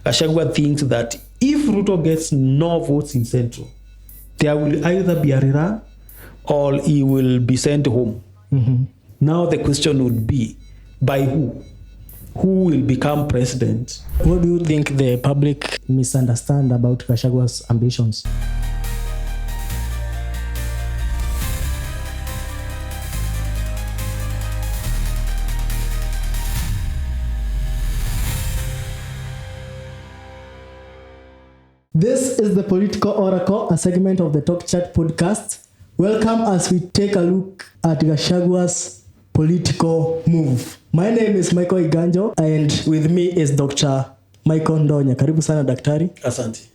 Gashagua thinks that if Ruto gets no votes in Central, there will either be a rerun or he will be sent home. Now the question would be, by who? Who will become president? What do you think the public misunderstand about Gashagua's ambitions? This is the Political Oracle, a segment of the Talk Chat podcast. Welcome as we take a look at Gashagua's political move. My name is 𝐊𝐿𝐴𝐽𝐿 and with me is Dr. Michael Ndonye. Karibu sana daktari. Asante.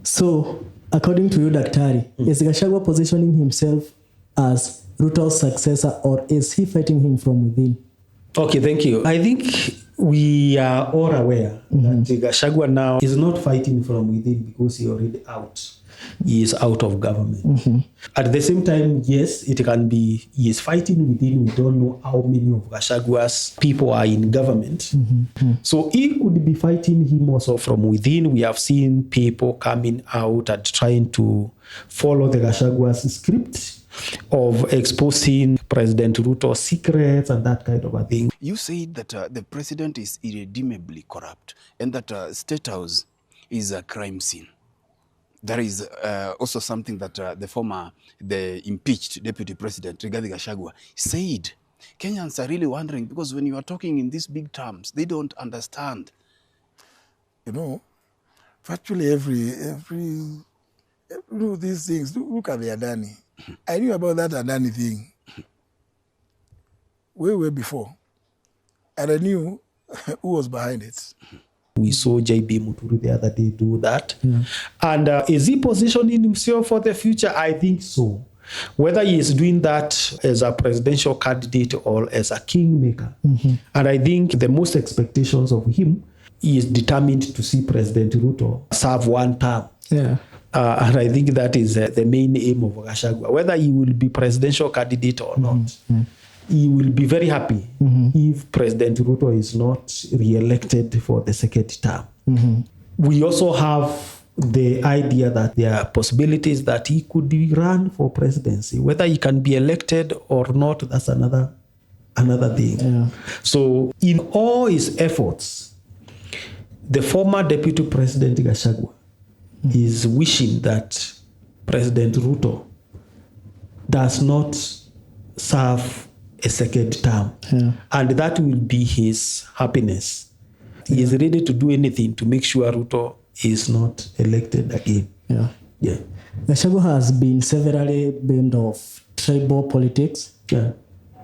So, according to you daktari, is Gashagua positioning himself as Ruto's successor or is he fighting him from within? Okay, thank you. I think we are all aware that Gashagua now is not fighting from within because he already out. He is out of government. At the same time, yes, it can be he is fighting within. We don't know how many of Gashagua's people are in government. So he could be fighting him also from within. We have seen people coming out and trying to follow the Gashagua's script of exposing President Ruto's secrets and that kind of a thing. You said that the president is irredeemably corrupt and that State House is a crime scene. There is also something that the impeached deputy president, Rigathi Gachagua, said. Kenyans are really wondering because when you are talking in these big terms, they don't understand. You know, virtually every these things, look at the Adani. I knew about that Adani thing way before. And I knew who was behind it. We saw J.B. Muturi the other day do that. And is he positioning himself for the future? I think so. Whether he is doing that as a presidential candidate or as a kingmaker. And I think the most expectations of him, he is determined to see President Ruto serve one term. And I think that is the main aim of Gashagua. Whether he will be presidential candidate or not, he will be very happy if President Ruto is not re-elected for the second term. We also have the idea that there are possibilities that he could be run for presidency. Whether he can be elected or not, that's another thing. So in all his efforts, the former deputy president Gashagua is wishing that President Ruto does not serve a second term. And that will be his happiness. He is ready to do anything to make sure Ruto is not elected again. Gashagua has been severally blamed of tribal politics.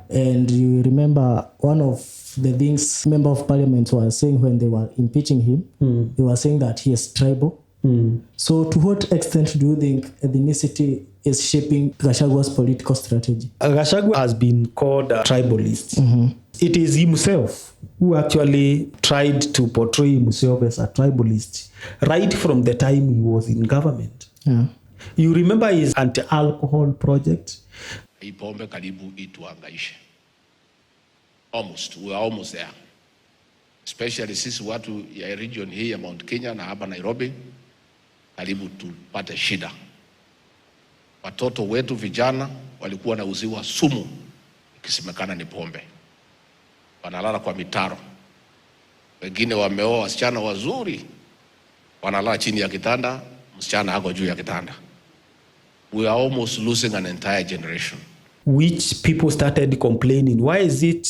And you remember one of the things member of parliament was saying when they were impeaching him, they were saying that he is tribal. So to what extent do you think ethnicity is shaping Gashagua's political strategy? Gashagua has been called a tribalist. It is himself who actually tried to portray himself as a tribalist right from the time he was in government. You remember his anti-alcohol project? Pombe karibu ituangaishe. We are almost there. Especially sisi watu ya region hii ya Mount Kenya na hapa Nairobi, karibu tupate shida. Watoto wetu vijana walikuwa wanauziwa sumu ikisemekana ni pombe. Wanalala kwa mitaro. Wengine wameoa wasichana wazuri, wanalala chini ya kitanda, msichana hako juu ya kitanda. We are almost losing an entire generation. Which people started complaining, why is it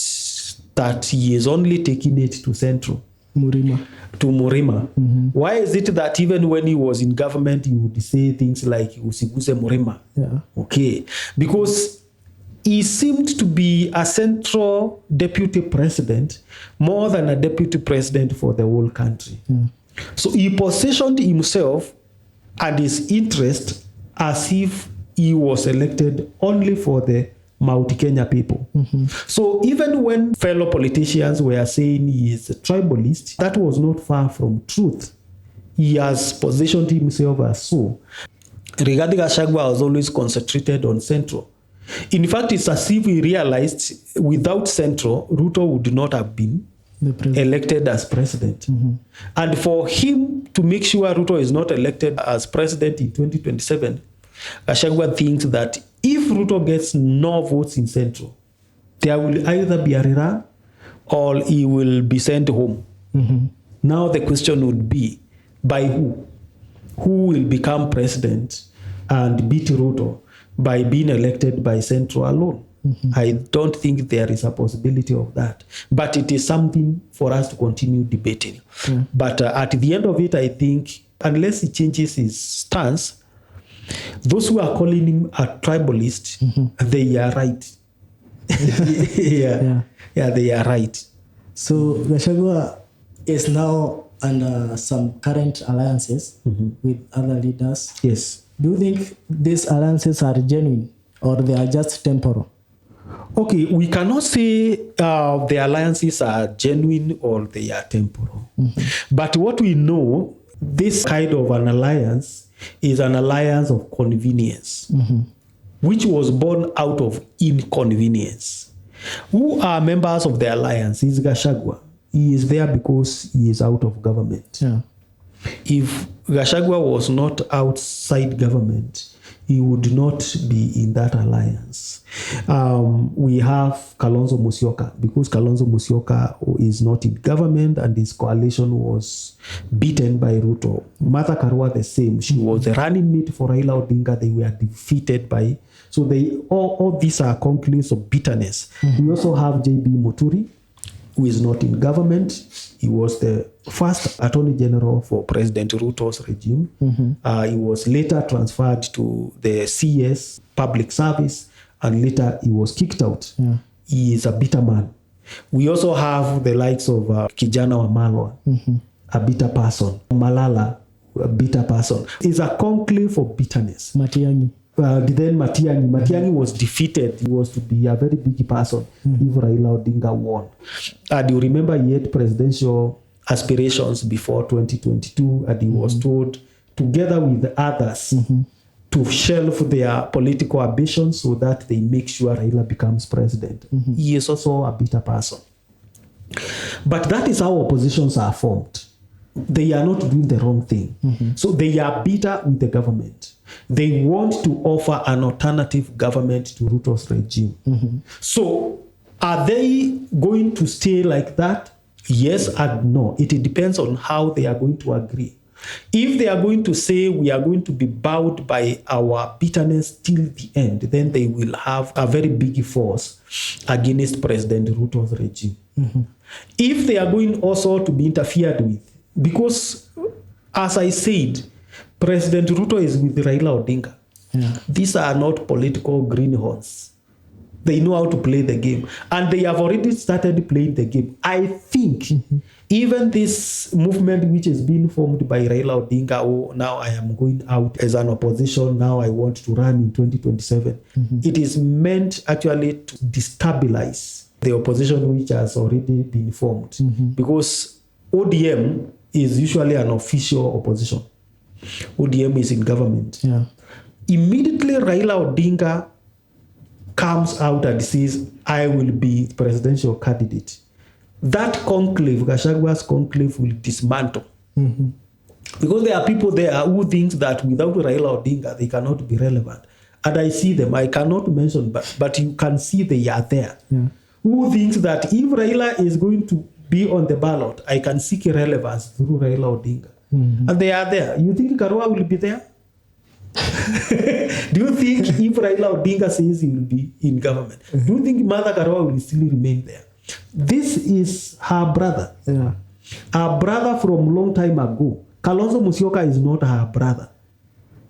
that he is only taking it to Central? Murima. Why is it that even when he was in government, he would say things like Usiguze Murima? Okay. Because he seemed to be a central deputy president more than a deputy president for the whole country. So he positioned himself and his interest as if he was elected only for the Mount Kenya people. So even when fellow politicians were saying he is a tribalist, that was not far from truth. He has positioned himself as so. Rigathi Gachagua was always concentrated on Central. In fact, it's as if he realized without Central, Ruto would not have been elected as president. And for him to make sure Ruto is not elected as president in 2027, Gashagua thinks that if Ruto gets no votes in Central, there will either be a rerun or he will be sent home. Now the question would be, by who? Who will become president and beat Ruto by being elected by Central alone? I don't think there is a possibility of that. But it is something for us to continue debating. But at the end of it, I think, unless he changes his stance, those who are calling him a tribalist, they are right. Yeah, they are right. So Gashagua is now under some current alliances with other leaders. Yes. Do you think these alliances are genuine or they are just temporal? Okay, we cannot say the alliances are genuine or they are temporal. But what we know, this kind of an alliance is an alliance of convenience, which was born out of inconvenience. Who are members of the alliance is Gashagua. He is there because he is out of government. If Gashagua was not outside government, he would not be in that alliance. We have Kalonzo Musyoka, because Kalonzo Musyoka is not in government and his coalition was beaten by Ruto. Martha Karua the same. She was the running mate for Raila Odinga. They were defeated by... So all these are conclaves of bitterness. We also have JB Muturi, who is not in government. He was the first Attorney General for President Ruto's regime. He was later transferred to the CS, Public Service, and later he was kicked out. He is a bitter man. We also have the likes of Kijana Wamalwa, a bitter person. Malala, a bitter person. It's a conclave for bitterness. Matiang'i. Then Matiang'i was defeated. He was to be a very big person if Raila Odinga won. And you remember he had presidential aspirations before 2022, and he was told, together with others, to shelve their political ambitions so that they make sure Raila becomes president. He is also a bitter person. But that is how oppositions are formed. They are not doing the wrong thing. So they are bitter with the government. They want to offer an alternative government to Ruto's regime. So are they going to stay like that? Yes and no. It depends on how they are going to agree. If they are going to say we are going to be bowed by our bitterness till the end, then they will have a very big force against President Ruto's regime. If they are going also to be interfered with, because as I said, President Ruto is with Raila Odinga. These are not political greenhorns. They know how to play the game. And they have already started playing the game. I think even this movement which is being formed by Raila Odinga, oh, now I am going out as an opposition, now I want to run in 2027. It is meant actually to destabilize the opposition which has already been formed. Because ODM is usually an official opposition. ODM is in government. Immediately Raila Odinga comes out and says, I will be presidential candidate. That conclave, Gashagua's conclave, will dismantle. Because there are people there who think that without Raila Odinga, they cannot be relevant. And I see them. I cannot mention, but you can see they are there. Who thinks that if Raila is going to be on the ballot, I can seek relevance through Raila Odinga. And they are there. You think Karua will be there? Do you think if Raila Odinga says he will be in government, do you think Mother Karua will still remain there? This is her brother. Her brother from long time ago. Kalonzo Musyoka is not her brother.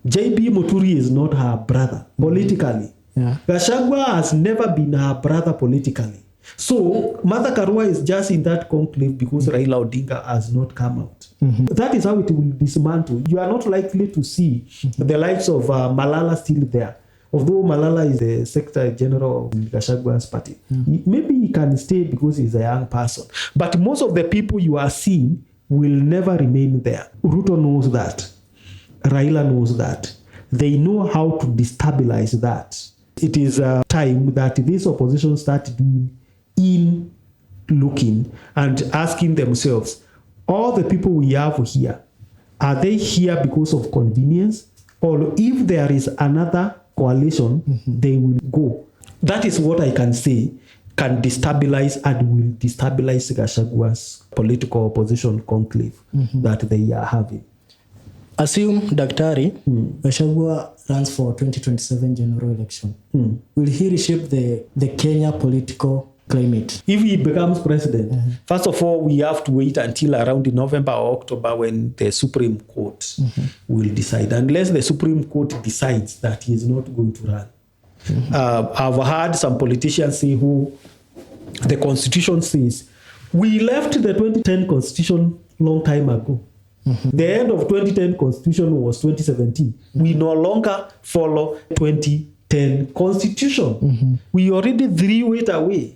JB Muturi is not her brother politically. Gashagua has never been her brother politically. So Mother Karua is just in that conclave because Raila Odinga has not come out. That is how it will dismantle. You are not likely to see the likes of Malala still there. Although Malala is the Secretary General of Gashagua's party. Maybe he can stay because he's a young person. But most of the people you are seeing will never remain there. Ruto knows that. Raila knows that. They know how to destabilize that. It is time that this opposition start doing in looking and asking themselves, all the people we have here, are they here because of convenience? Or if there is another coalition, they will go. That is what I can say can destabilize and will destabilize Gashagua's political opposition conclave that they are having. Assume Daktari Gachagua runs for 2027 general election. Will he reshape the Kenya political climate? If he becomes president, first of all, we have to wait until around November or October when the Supreme Court will decide. Unless the Supreme Court decides that he is not going to run. I've heard some politicians say who the Constitution says, we left the 2010 Constitution long time ago. The end of 2010 Constitution was 2017. We no longer follow 2010 Constitution. We already threw it away.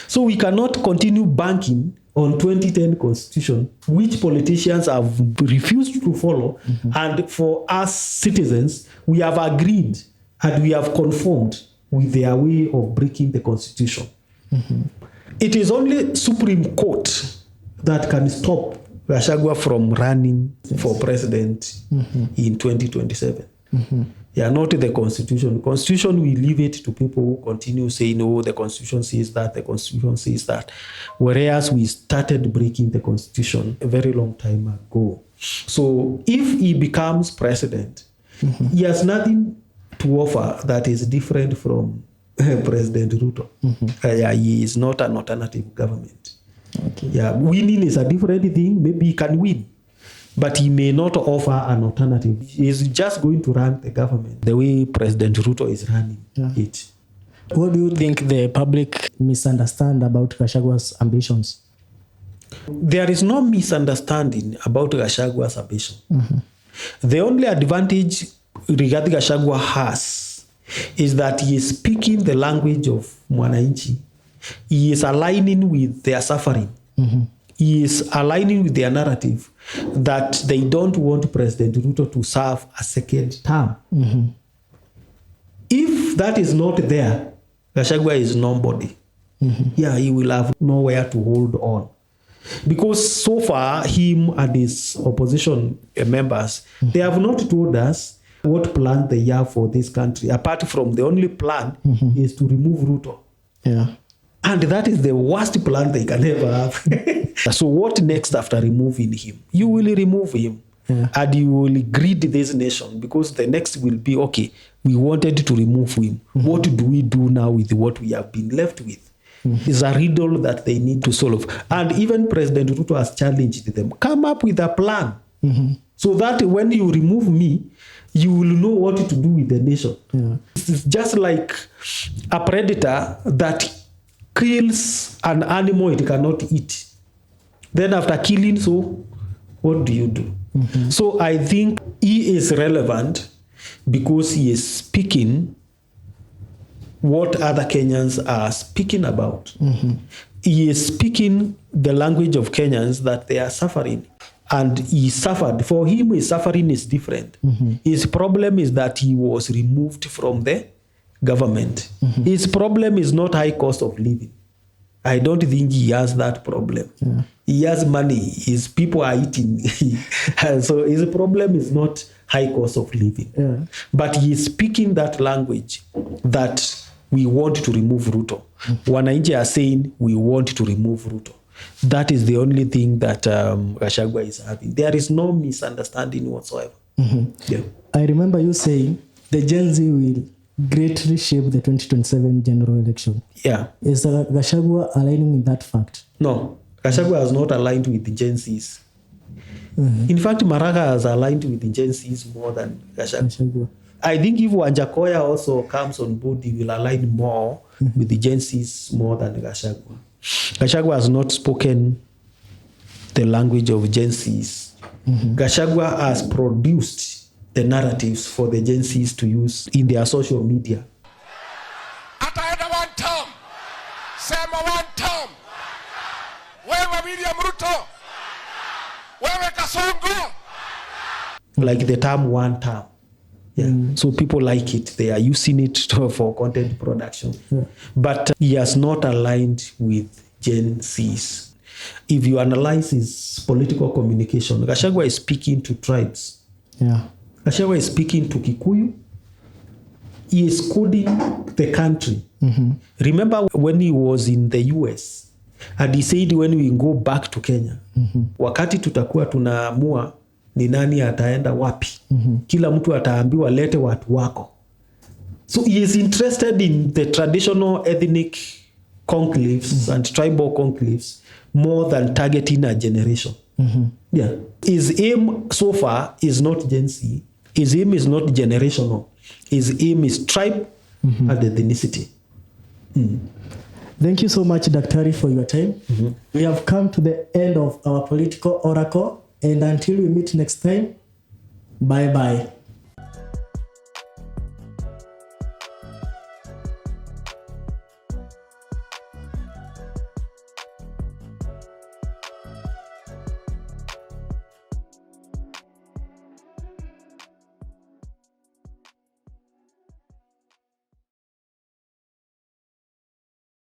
So we cannot continue banking on 2010 Constitution, which politicians have refused to follow. And for us citizens, we have agreed and we have conformed with their way of breaking the Constitution. It is only Supreme Court that can stop Gachagua from running for president in 2027. Yeah, not the Constitution. Constitution, we leave it to people who continue saying, no, the Constitution says that, the Constitution says that. Whereas we started breaking the Constitution a very long time ago. So if he becomes president, he has nothing to offer that is different from President Ruto. He is not an alternative government. Yeah, winning is a different thing. Maybe he can win, but he may not offer an alternative. He is just going to run the government the way President Ruto is running it. What do you think the public misunderstand about Gashagua's ambitions? There is no misunderstanding about Gashagua's ambition. The only advantage Rigathi Gachagua has is that he is speaking the language of mwananchi. He is aligning with their suffering. He is aligning with their narrative that they don't want President Ruto to serve a second term. If that is not there, Gachagua is nobody. Yeah, he will have nowhere to hold on. Because so far, him and his opposition members, they have not told us what plan they have for this country. Apart from the only plan is to remove Ruto. And that is the worst plan they can ever have. So what next after removing him? You will remove him. And you will greed this nation because the next will be, okay, we wanted to remove him. What do we do now with what we have been left with? It's a riddle that they need to solve. And even President Ruto has challenged them. Come up with a plan so that when you remove me, you will know what to do with the nation. It's just like a predator that kills an animal it cannot eat. Then after killing, so what do you do? So I think he is relevant because he is speaking what other Kenyans are speaking about. He is speaking the language of Kenyans that they are suffering. And he suffered. For him, his suffering is different. His problem is that he was removed from the government. His problem is not high cost of living. I don't think he has that problem. He has money. His people are eating. So his problem is not high cost of living. But he is speaking that language that we want to remove Ruto. Wananchi are saying we want to remove Ruto. That is the only thing that Gachagua is having. There is no misunderstanding whatsoever. I remember you saying the Gen Z will greatly shape the 2027 general election. Is Gachagua aligning with that fact? No. Gachagua has not aligned with the Gen Zs. In fact, Maraga has aligned with the Gen Zs more than Gachagua. I think if Wanjakoya also comes on board, he will align more with the Gen Zs more than Gachagua. Gachagua has not spoken the language of Gen Zs. Gachagua has produced the narratives for the Gen Zs to use in their social media. Ataenda one term. Sema one term. Wewe William Ruto. Wewe Kasongo. Like the term one term. So people like it. They are using it for content production. But he has not aligned with Gen Zs. If you analyze his political communication, Gashagua is speaking to tribes. Yeah. Gashagua is speaking to Kikuyu. He is coding the country. Remember when he was in the US and he said when we go back to Kenya, wakati tutakuwa tunaamua ni nani ataenda wapi, kila mtu ataambiwa lete watu wako. So he is interested in the traditional ethnic conclaves and tribal conclaves more than targeting a generation. Yeah. His aim so far is not Gen Z. His aim is not generational. His aim is tribe and ethnicity. Thank you so much, Daktari, for your time. We have come to the end of our political oracle, and until we meet next time, bye-bye.